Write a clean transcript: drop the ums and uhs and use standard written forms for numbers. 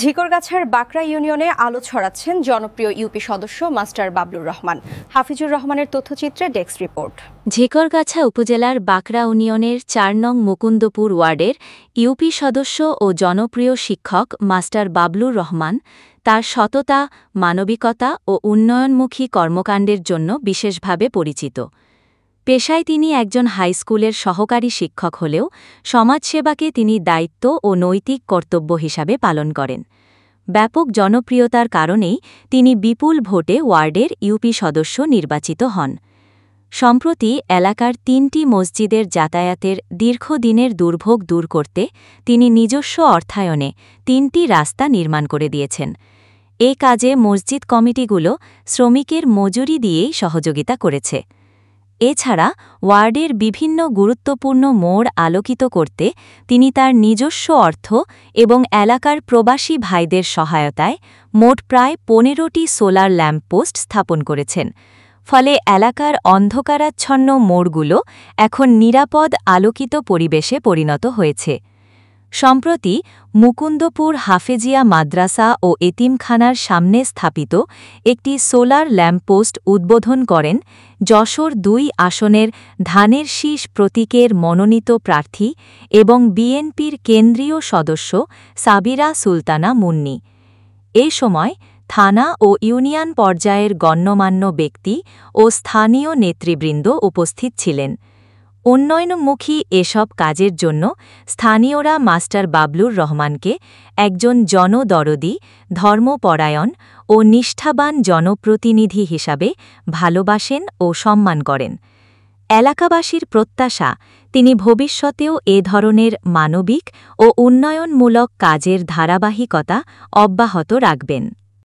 ঝিকরগাছার বাকরা ইউনিয়নে আলো ছড়াচ্ছেন জনপ্রিয় ইউপি সদস্য মাস্টার বাবলুর রহমান। হাফিজুর রহমানের তথ্যচিত্রে ডেস্ক রিপোর্ট। ঝিকরগাছা উপজেলার বাকরা ইউনিয়নের ৪ নং মুকুন্দপুর ওয়ার্ডের ইউপি সদস্য ও জনপ্রিয় শিক্ষক মাস্টার বাবলুর রহমান তার সততা, মানবিকতা ও উন্নয়নমুখী কর্মকাণ্ডের জন্য বিশেষভাবে পরিচিত। পেশায় তিনি একজন হাইস্কুলের সহকারী শিক্ষক হলেও সমাজসেবাকে তিনি দায়িত্ব ও নৈতিক কর্তব্য হিসাবে পালন করেন। ব্যাপক জনপ্রিয়তার কারণেই তিনি বিপুল ভোটে ওয়ার্ডের ইউপি সদস্য নির্বাচিত হন। সম্প্রতি এলাকার ৩টি মসজিদের যাতায়াতের দীর্ঘদিনের দুর্ভোগ দূর করতে তিনি নিজস্ব অর্থায়নে ৩টি রাস্তা নির্মাণ করে দিয়েছেন। এ কাজে মসজিদ কমিটিগুলো শ্রমিকের মজুরি দিয়েই সহযোগিতা করেছে। এছাড়া ওয়ার্ডের বিভিন্ন গুরুত্বপূর্ণ মোড় আলোকিত করতে তিনি তার নিজস্ব অর্থ এবং এলাকার প্রবাসী ভাইদের সহায়তায় মোট প্রায় ১৫টি সোলার ল্যাম্পপোস্ট স্থাপন করেছেন। ফলে এলাকার অন্ধকারাচ্ছন্ন মোড়গুলো এখন নিরাপদ আলোকিত পরিবেশে পরিণত হয়েছে। সম্প্রতি মুকুন্দপুর হাফেজিয়া মাদ্রাসা ও এতিমখানার সামনে স্থাপিত একটি সোলার ল্যাম্পপোস্ট উদ্বোধন করেন যশোর ২ আসনের ধানের শীষ প্রতীকের মনোনীত প্রার্থী এবং বিএনপির কেন্দ্রীয় সদস্য সাবিরা সুলতানা মুন্নি। এ সময় থানা ও ইউনিয়ন পর্যায়ের গণ্যমান্য ব্যক্তি ও স্থানীয় নেতৃবৃন্দ উপস্থিত ছিলেন। উন্নয়নমুখী এসব কাজের জন্য স্থানীয়রা মাস্টার বাবলুর রহমানকে একজন জনদরদি, ধর্মপরায়ণ ও নিষ্ঠাবান জনপ্রতিনিধি হিসাবে ভালোবাসেন ও সম্মান করেন। এলাকাবাসীর প্রত্যাশা, তিনি ভবিষ্যতেও এ ধরনের মানবিক ও উন্নয়নমূলক কাজের ধারাবাহিকতা অব্যাহত রাখবেন।